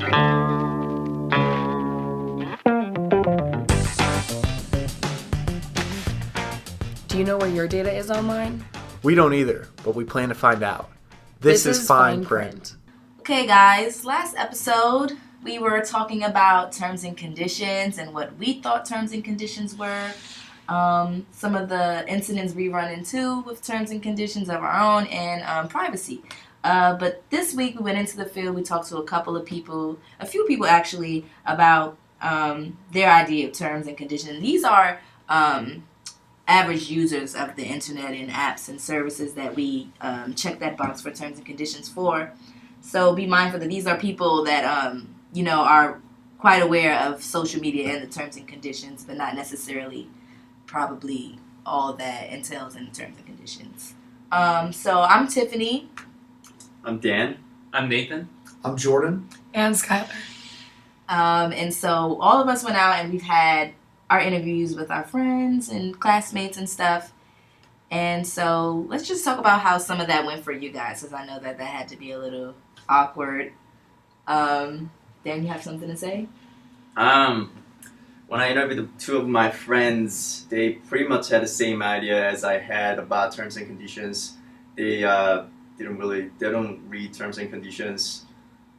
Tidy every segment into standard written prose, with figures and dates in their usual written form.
Do you know where your data is online? We don't either, but we plan to find out. This is Fine Print. Okay, guys, last episode we were talking about terms and conditions and what we thought terms and conditions were. Some of the incidents we run into with terms and conditions of our own, and privacy. But this week we went into the field. We talked to a few people actually, about their idea of terms and conditions. These are average users of the internet and apps and services that we check that box for terms and conditions for. So be mindful that these are people that are quite aware of social media and the terms and conditions, but not necessarily probably all that entails in the terms and conditions. So I'm Tiffany. I'm Dan. I'm Nathan. I'm Jordan. And Skylar. And so all of us went out and we've had our interviews with our friends and classmates and stuff. And so let's just talk about how some of that went for you guys, because I know that had to be a little awkward. Dan, you have something to say? When I interviewed two of my friends, they pretty much had the same idea as I had about terms and conditions. They don't read terms and conditions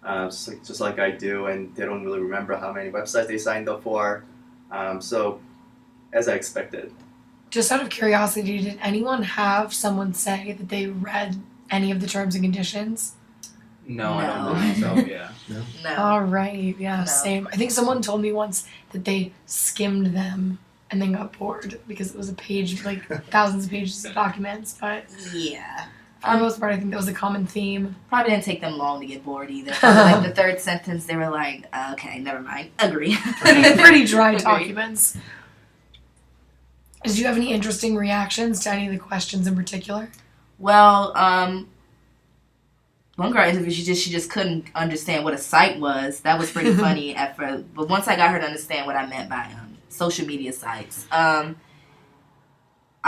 just like I do, and they don't really remember how many websites they signed up for. So, as I expected. Just out of curiosity, did anyone have someone say that they read any of the terms and conditions? No. I don't believe so, yeah. No. All right, yeah, No. same. I think someone told me once that they skimmed them and then got bored because it was a page, like thousands of pages of documents, but Yeah. for the most part, I think that was a common theme. Probably didn't take them long to get bored either. Probably like the third sentence, they were like, okay, never mind. Agree. Pretty dry Agree. documents. Did you have any interesting reactions to any of the questions in particular? Well, one girl I interviewed, she just couldn't understand what a site was. That was pretty funny at first. But once I got her to understand what I meant by social media sites, I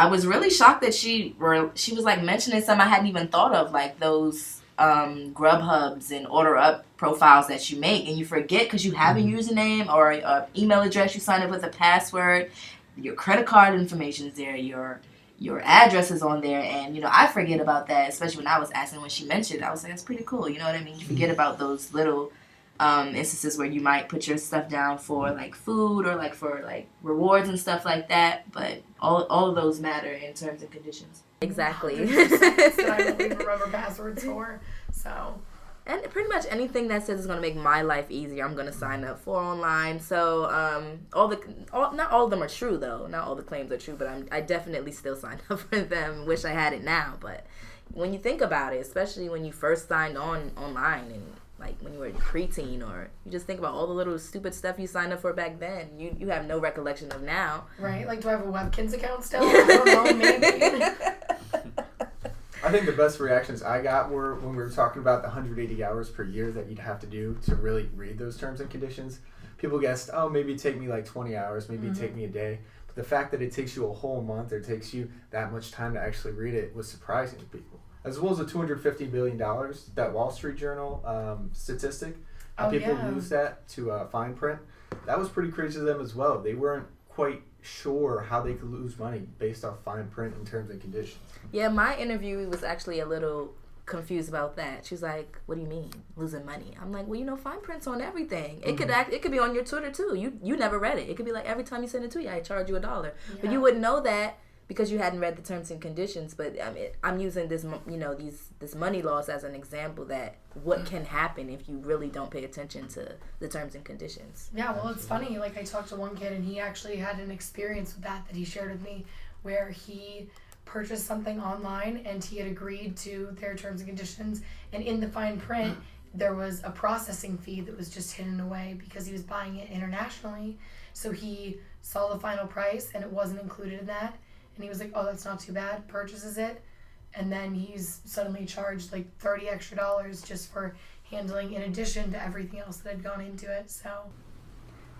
was really shocked that she was like mentioning some I hadn't even thought of, like those Grubhubs and Order Up profiles that you make, and you forget because you have a username or an email address you sign up with, a password, your credit card information is there, your address is on there, and I forget about that, especially when I was asking when she mentioned it. I was like, that's pretty cool, you know what I mean? You forget about those little instances where you might put your stuff down for like food or like for like rewards and stuff like that, but all of those matter in terms and conditions. Exactly. That I don't even remember passwords for, so. And pretty much anything that says it's going to make my life easier, I'm going to sign up for online. So not all of them are true, though. Not all the claims are true, but I definitely still sign up for them. Wish I had it now. But when you think about it, especially when you first signed online and like when you were a preteen, or you just think about all the little stupid stuff you signed up for back then, you have no recollection of now. Right? Like, do I have a Webkins account still? I don't know, maybe. I think the best reactions I got were when we were talking about the 180 hours per year that you'd have to do to really read those terms and conditions. People guessed, maybe it'd take me like 20 hours, maybe it'd take me a day. But the fact that it takes you a whole month or takes you that much time to actually read it was surprising to people. As well as the $250 billion, that Wall Street Journal statistic. People use that to fine print. That was pretty crazy to them as well. They weren't quite sure how they could lose money based off fine print in terms and conditions. Yeah, my interviewee was actually a little confused about that. She was like, what do you mean, losing money? I'm like, well, fine print's on everything. It could be on your Twitter, too. You never read it. It could be like every time you send a tweet, I charge you $1. Yeah. But you wouldn't know that because you hadn't read the terms and conditions. But I'm using this, this money loss as an example that what can happen if you really don't pay attention to the terms and conditions. Yeah, well, it's funny. Like, I talked to one kid, and he actually had an experience with that he shared with me, where he purchased something online and he had agreed to their terms and conditions, and in the fine print there was a processing fee that was just hidden away because he was buying it internationally. So he saw the final price and it wasn't included in that, and he was like, oh, that's not too bad, purchases it, and then he's suddenly charged like $30 extra just for handling, in addition to everything else that had gone into it. So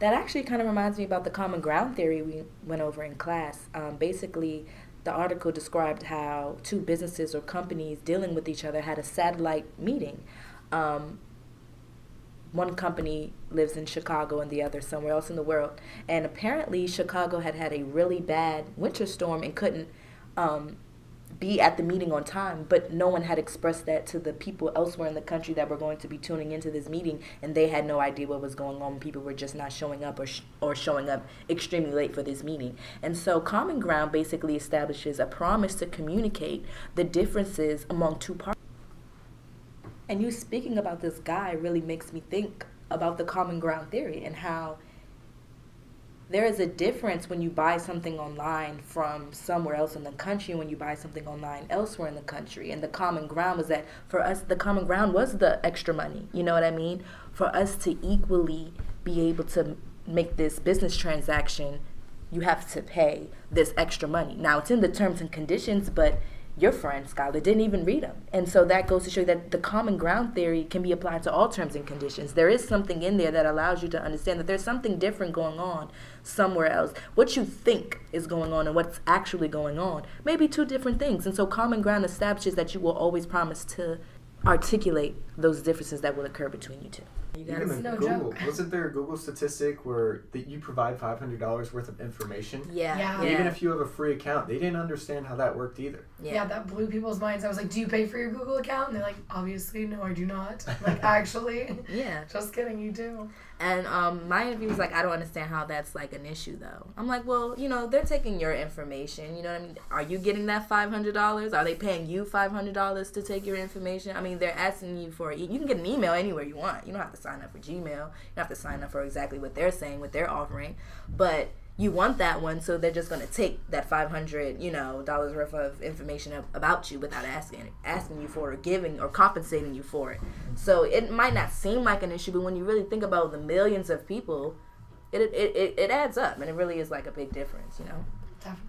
that actually kind of reminds me about the common ground theory we went over in class. Basically, the article described how two businesses or companies dealing with each other had a satellite meeting. one company lives in Chicago and the other somewhere else in the world. And apparently Chicago had a really bad winter storm and couldn't be at the meeting on time, but no one had expressed that to the people elsewhere in the country that were going to be tuning into this meeting, and they had no idea what was going on. People were just not showing up or showing up extremely late for this meeting. And so Common Ground basically establishes a promise to communicate the differences among two parties. And you speaking about this guy really makes me think about the common ground theory and how there is a difference when you buy something online from somewhere else in the country and when you buy something online elsewhere in the country. And the common ground was that for us, the common ground was the extra money. You know what I mean? For us to equally be able to make this business transaction, you have to pay this extra money. Now, it's in the terms and conditions, but your friend, Skylar, didn't even read them. And so that goes to show you that the common ground theory can be applied to all terms and conditions. There is something in there that allows you to understand that there's something different going on somewhere else. What you think is going on and what's actually going on may be two different things. And so common ground establishes that you will always promise to articulate those differences that will occur between you two. You guys? Even No Google, joke. wasn't there a Google statistic where that you provide $500 worth of information? Yeah. Even if you have a free account, they didn't understand how that worked either. Yeah, that blew people's minds. I was like, do you pay for your Google account? And they're like, obviously, no, I do not. Like, actually. Yeah. Just kidding, you do. And my interview was like, I don't understand how that's like an issue though. I'm like, well, they're taking your information. You know what I mean? Are you getting that $500? Are they paying you $500 to take your information? I mean, they're asking you for you can get an email anywhere you want. You don't have to sign up for Gmail. You don't have to sign up for exactly what they're saying, what they're offering. But you want that one, so they're just going to take that $500 dollars worth of information about you without asking you for it or giving or compensating you for it. So it might not seem like an issue, but when you really think about the millions of people, it adds up, and it really is like a big difference, Definitely.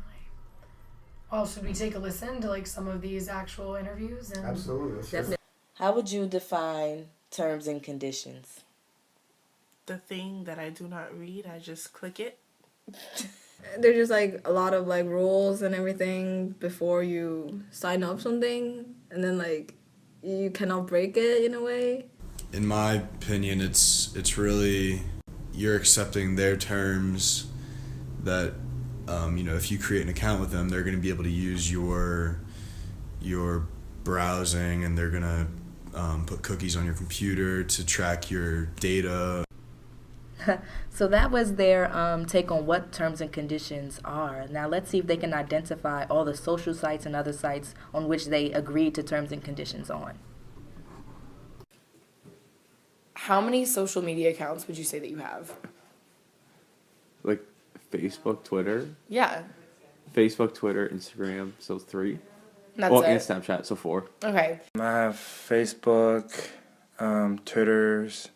Well, should we take a listen to like some of these actual interviews? And Absolutely. Definitely. How would you define terms and conditions? The thing that I do not read, I just click it. There's just like a lot of like rules and everything before you sign up something, and then like you cannot break it in a way. In my opinion, it's really you're accepting their terms that if you create an account with them, they're going to be able to use your browsing, and they're going to put cookies on your computer to track your data. So that was their take on what terms and conditions are. Now let's see if they can identify all the social sites and other sites on which they agreed to terms and conditions on. How many social media accounts would you say that you have? Like Facebook, Twitter? Yeah. Facebook, Twitter, Instagram, so 3. That's and it. Snapchat, so 4. Okay. I have Facebook, Twitter's,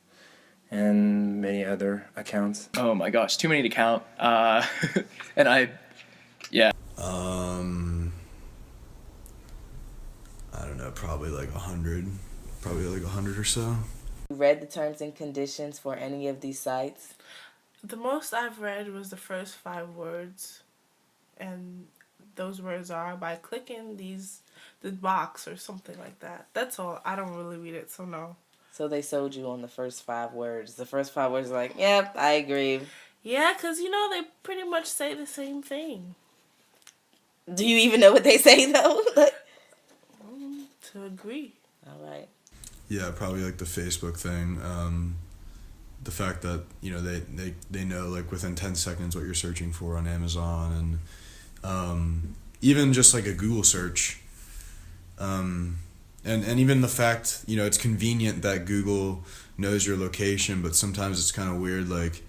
and many other accounts. Oh my gosh, too many to count. And I don't know, probably like 100 or so. You read the terms and conditions for any of these sites? The most I've read was the first 5 words, and those words are by clicking the box or something like that. That's all. I don't really read it, so no. So they sold you on the first 5 words. The first 5 words are like, yep, I agree. Yeah, because, they pretty much say the same thing. Do you even know what they say, though? To agree. All right. Yeah, probably like the Facebook thing. The fact that, they know like within 10 seconds what you're searching for on Amazon, and even just like a Google search. And even the fact, it's convenient that Google knows your location, but sometimes it's kind of weird, like,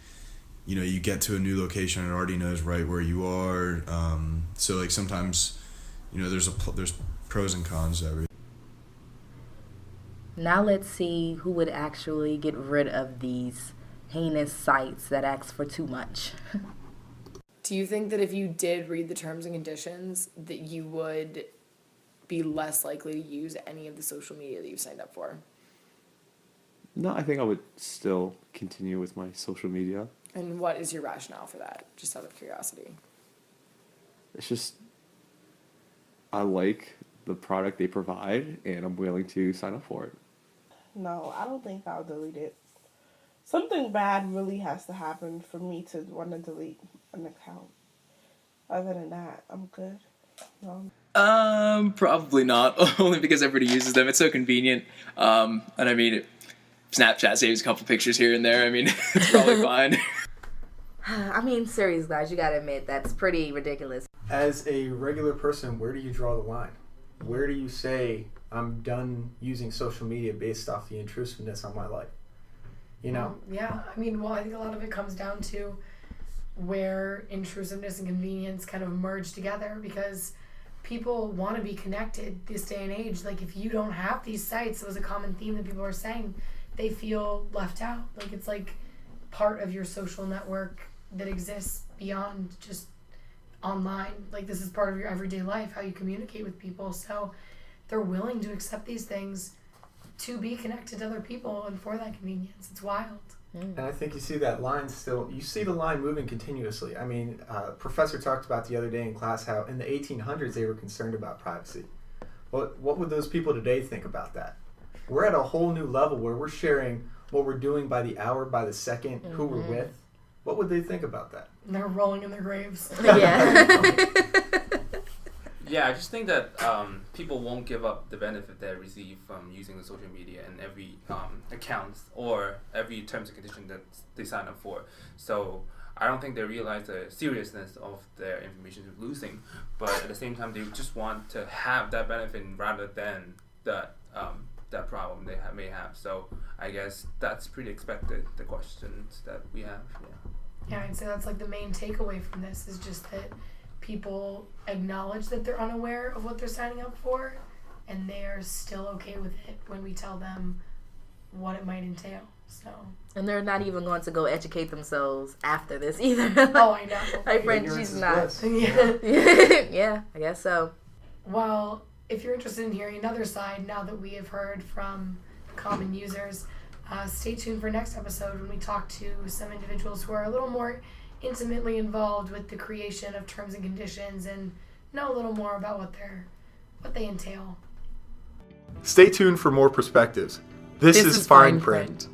you get to a new location and it already knows right where you are. So like sometimes, there's pros and cons to everything. Now let's see who would actually get rid of these heinous sites that ask for too much. Do you think that if you did read the terms and conditions that you would be less likely to use any of the social media that you've signed up for? No, I think I would still continue with my social media. And what is your rationale for that, just out of curiosity? It's just, I like the product they provide, and I'm willing to sign up for it. No, I don't think I'll delete it. something bad really has to happen for me to want to delete an account. Other than that, I'm good. Probably not. Only because everybody uses them. It's so convenient. And I mean, Snapchat saves a couple pictures here and there. I mean, it's probably fine. I mean, serious guys, you gotta admit that's pretty ridiculous. As a regular person, where do you draw the line? Where do you say I'm done using social media based off the intrusiveness on my life? You know? Yeah, I mean, well, I think a lot of it comes down to where intrusiveness and convenience kind of merge together, because people want to be connected this day and age. Like, if you don't have these sites, it was a common theme that people are saying, they feel left out. Like, it's like part of your social network that exists beyond just online. Like, this is part of your everyday life, how you communicate with people. So they're willing to accept these things to be connected to other people and for that convenience. It's wild. And I think you see that line still, you see the line moving continuously. I mean, professor talked about the other day in class how in the 1800s they were concerned about privacy. What would those people today think about that? We're at a whole new level where we're sharing what we're doing by the hour, by the second, who we're with. What would they think about that? And they're rolling in their graves. Yeah. Yeah, I just think that people won't give up the benefit they receive from using the social media and every account or every terms and condition that they sign up for. So I don't think they realize the seriousness of their information losing, but at the same time they just want to have that benefit rather than that problem they may have. So I guess that's pretty expected, the questions that we have. Yeah, I'd say that's like the main takeaway from this is just that people acknowledge that they're unaware of what they're signing up for, and they are still okay with it when we tell them what it might entail. So. And they're not even going to go educate themselves after this either. Oh, I know. My friend, she's not. Yeah. Yeah, I guess so. Well, if you're interested in hearing another side, now that we have heard from common users, stay tuned for next episode when we talk to some individuals who are a little more intimately involved with the creation of terms and conditions and know a little more about what they entail. Stay tuned for more perspectives. This is Fine Print.